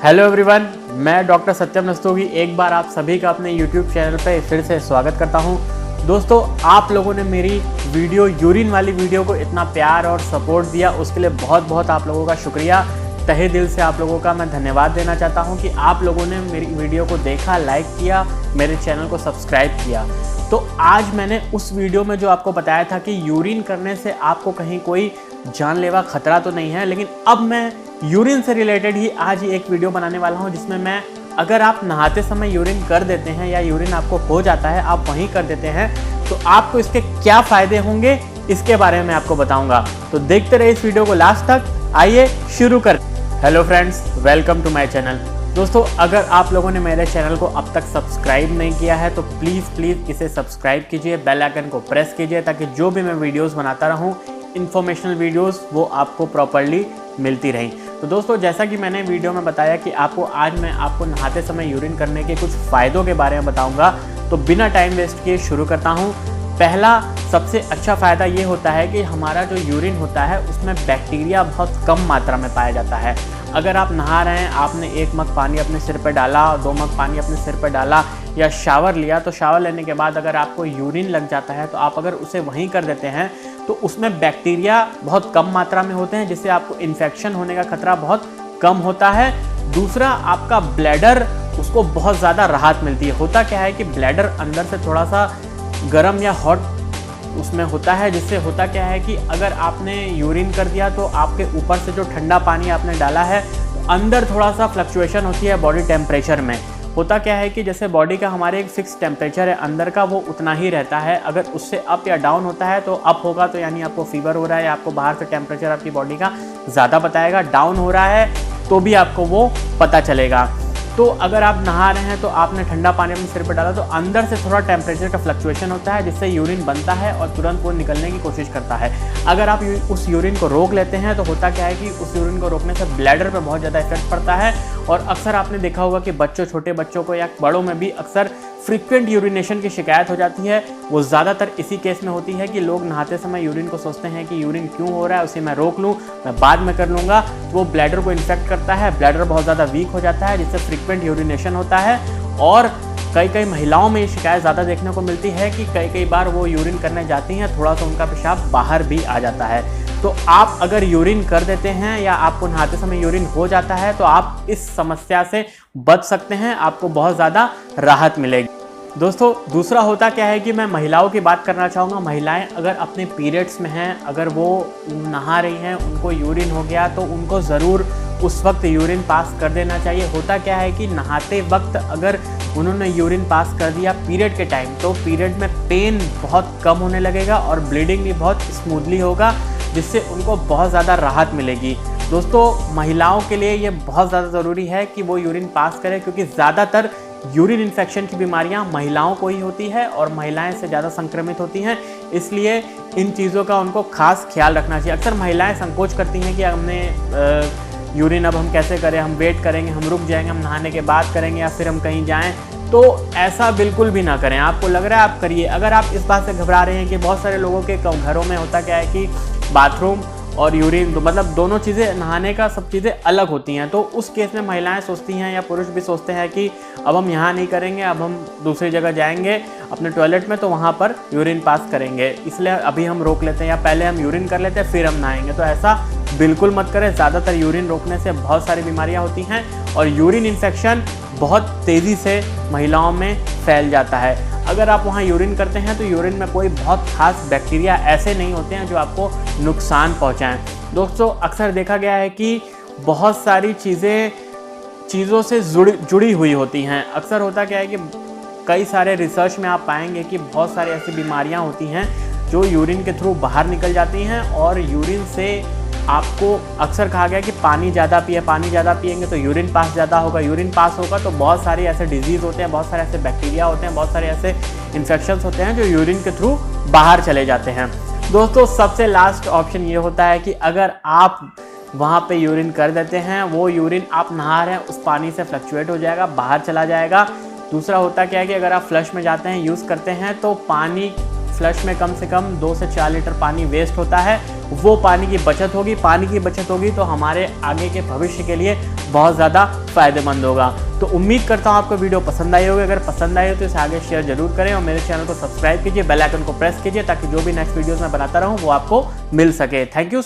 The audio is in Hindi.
हेलो एवरीवन, मैं डॉक्टर सत्यम रस्तोगी एक बार आप सभी का अपने यूट्यूब चैनल पे फिर से स्वागत करता हूं। दोस्तों, आप लोगों ने मेरी वीडियो यूरिन वाली वीडियो को इतना प्यार और सपोर्ट दिया, उसके लिए बहुत बहुत आप लोगों का शुक्रिया। तहे दिल से आप लोगों का मैं धन्यवाद देना चाहता हूं कि आप लोगों ने मेरी वीडियो को देखा, लाइक किया, मेरे चैनल को सब्सक्राइब किया। तो आज मैंने उस वीडियो में जो आपको बताया था कि यूरिन करने से आपको कहीं कोई जानलेवा खतरा तो नहीं है, लेकिन अब मैं यूरिन से रिलेटेड ही आज ही एक वीडियो बनाने वाला हूं, जिसमें मैं अगर आप नहाते समय यूरिन कर देते हैं या यूरिन आपको हो जाता है, आप वहीं कर देते हैं, तो आपको इसके क्या फ़ायदे होंगे इसके बारे में आपको बताऊंगा। तो देखते रहिए इस वीडियो को लास्ट तक। आइए शुरू कर। Hello friends, welcome to my channel. दोस्तों, अगर आप लोगों ने मेरे चैनल को अब तक सब्सक्राइब नहीं किया है तो प्लीज़ इसे सब्सक्राइब कीजिए, बेल आइकन को प्रेस कीजिए, ताकि जो भी मैं वीडियोज़ बनाता रहूँ, इन्फॉर्मेशनल वीडियोज़, वो आपको प्रॉपरली मिलती रहीं। तो दोस्तों, जैसा कि मैंने वीडियो में बताया कि आज मैं आपको नहाते समय यूरिन करने के कुछ फ़ायदों के बारे में बताऊंगा। तो बिना टाइम वेस्ट किए शुरू करता हूं। पहला सबसे अच्छा फ़ायदा ये होता है कि हमारा जो यूरिन होता है उसमें बैक्टीरिया बहुत कम मात्रा में पाया जाता है। अगर आप नहा रहे हैं, आपने 1 मग पानी अपने सिर पर डाला, 2 मग पानी अपने सिर पर डाला या शावर लिया, तो शावर लेने के बाद अगर आपको यूरिन लग जाता है तो आप अगर उसे वहीं कर देते हैं तो उसमें बैक्टीरिया बहुत कम मात्रा में होते हैं, जिससे आपको इन्फेक्शन होने का खतरा बहुत कम होता है। दूसरा, आपका ब्लैडर, उसको बहुत ज़्यादा राहत मिलती है। होता क्या है कि ब्लैडर अंदर से थोड़ा सा गर्म या हॉट उसमें होता है, जिससे होता क्या है कि अगर आपने यूरिन कर दिया तो आपके ऊपर से जो ठंडा पानी आपने डाला है, अंदर थोड़ा सा फ्लक्चुएशन होती है बॉडी टेम्परेचर में। होता क्या है कि जैसे बॉडी का हमारे एक फिक्स टेम्परेचर है अंदर का, वो उतना ही रहता है। अगर उससे अप या डाउन होता है तो अप होगा तो यानी आपको फीवर हो रहा है, या आपको बाहर से टेम्परेचर आपकी बॉडी का ज़्यादा बताएगा। डाउन हो रहा है तो भी आपको वो पता चलेगा। तो अगर आप नहा रहे हैं तो आपने ठंडा पानी अपने सिर पर डाला तो अंदर से थोड़ा टेम्परेचर का फ्लक्चुएशन होता है, जिससे यूरिन बनता है और तुरंत वो निकलने की कोशिश करता है। अगर आप उस यूरिन को रोक लेते हैं तो होता क्या है कि उस यूरिन को रोकने से ब्लैडर पे बहुत ज़्यादा इफेक्ट पड़ता है। और अक्सर आपने देखा होगा कि छोटे बच्चों को या बड़ों में भी अक्सर फ्रीक्वेंट यूरिनेशन की शिकायत हो जाती है। वो ज़्यादातर इसी केस में होती है कि लोग नहाते समय यूरिन को सोचते हैं कि यूरिन क्यों हो रहा है, उसे मैं रोक लूँ, मैं बाद में कर लूँगा। तो वो ब्लैडर को इन्फेक्ट करता है, ब्लैडर बहुत ज़्यादा वीक हो जाता है, जिससे फ्रीक्वेंट यूरिनेशन होता है। और कई महिलाओं में ये शिकायत ज़्यादा देखने को मिलती है कि कई बार वो यूरिन करने जाती हैं, थोड़ा सा उनका पेशाब बाहर भी आ जाता है। तो आप अगर यूरिन कर देते हैं या आपको नहाते समय यूरिन हो जाता है तो आप इस समस्या से बच सकते हैं, आपको बहुत ज़्यादा राहत मिलेगी। दोस्तों, दूसरा होता क्या है कि मैं महिलाओं की बात करना चाहूँगा। महिलाएं अगर अपने पीरियड्स में हैं, अगर वो नहा रही हैं, उनको यूरिन हो गया, तो उनको ज़रूर उस वक्त यूरिन पास कर देना चाहिए। होता क्या है कि नहाते वक्त अगर उन्होंने यूरिन पास कर दिया पीरियड के टाइम, तो पीरियड में पेन बहुत कम होने लगेगा और ब्लीडिंग भी बहुत स्मूथली होगा, जिससे उनको बहुत ज़्यादा राहत मिलेगी। दोस्तों, महिलाओं के लिए ये बहुत ज़्यादा ज़रूरी है कि वो यूरिन पास करें, क्योंकि ज़्यादातर यूरिन इन्फेक्शन की बीमारियां महिलाओं को ही होती है और महिलाएं से ज़्यादा संक्रमित होती हैं। इसलिए इन चीज़ों का उनको खास ख्याल रखना चाहिए। अक्सर महिलाएं संकोच करती हैं कि हमने यूरिन अब हम कैसे करें, हम वेट करेंगे, हम रुक जाएंगे, हम नहाने के बाद करेंगे, या फिर हम कहीं जाएं। तो ऐसा बिल्कुल भी ना करें। आपको लग रहा है आप करिए। अगर आप इस बात से घबरा रहे हैं कि बहुत सारे लोगों के घरों में होता क्या है कि बाथरूम और यूरिन मतलब दोनों चीज़ें, नहाने का सब चीज़ें अलग होती हैं, तो उस केस में महिलाएं सोचती हैं या पुरुष भी सोचते हैं कि अब हम यहाँ नहीं करेंगे, अब हम दूसरी जगह जाएंगे अपने टॉयलेट में, तो वहाँ पर यूरिन पास करेंगे, इसलिए अभी हम रोक लेते हैं, या पहले हम यूरिन कर लेते हैं फिर हम नहाएंगे। तो ऐसा बिल्कुल मत करें। ज़्यादातर यूरिन रोकने से बहुत सारी बीमारियाँ होती हैं और यूरिन इन्फेक्शन बहुत तेज़ी से महिलाओं में फैल जाता है। अगर आप वहाँ यूरिन करते हैं तो यूरिन में कोई बहुत खास बैक्टीरिया ऐसे नहीं होते हैं जो आपको नुकसान पहुँचाएं। दोस्तों, अक्सर देखा गया है कि बहुत सारी चीज़ों से जुड़ी हुई होती हैं। अक्सर होता क्या है कि कई सारे रिसर्च में आप पाएंगे कि बहुत सारी ऐसी बीमारियाँ होती हैं जो यूरिन के थ्रू बाहर निकल जाती हैं। और यूरिन से आपको अक्सर कहा गया कि पानी ज़्यादा पिएंगे तो यूरिन पास ज़्यादा होगा, यूरिन पास होगा तो बहुत सारे ऐसे डिजीज़ होते हैं, बहुत सारे ऐसे बैक्टीरिया होते हैं, बहुत सारे ऐसे इन्फेक्शंस होते हैं जो यूरिन के थ्रू बाहर चले जाते हैं। दोस्तों, सबसे लास्ट ऑप्शन ये होता है कि अगर आप वहाँ पे यूरिन कर देते हैं, वो यूरिन आप नहा रहे हैं उस पानी से फ्लक्चुएट हो जाएगा, बाहर चला जाएगा। दूसरा होता क्या है कि अगर आप फ्लश में जाते हैं, यूज़ करते हैं, तो पानी फ्लश में कम से कम 2 से 4 लीटर पानी वेस्ट होता है वो पानी की बचत होगी। पानी की बचत होगी तो हमारे आगे के भविष्य के लिए बहुत ज़्यादा फायदेमंद होगा। तो उम्मीद करता हूँ आपको वीडियो पसंद आई होगी। अगर पसंद आई हो तो इसे आगे शेयर जरूर करें और मेरे चैनल को सब्सक्राइब कीजिए, बेल आइकन को प्रेस कीजिए ताकि जो भी नेक्स्ट वीडियोस मैं बनाता रहूँ वो आपको मिल सके। Thank you.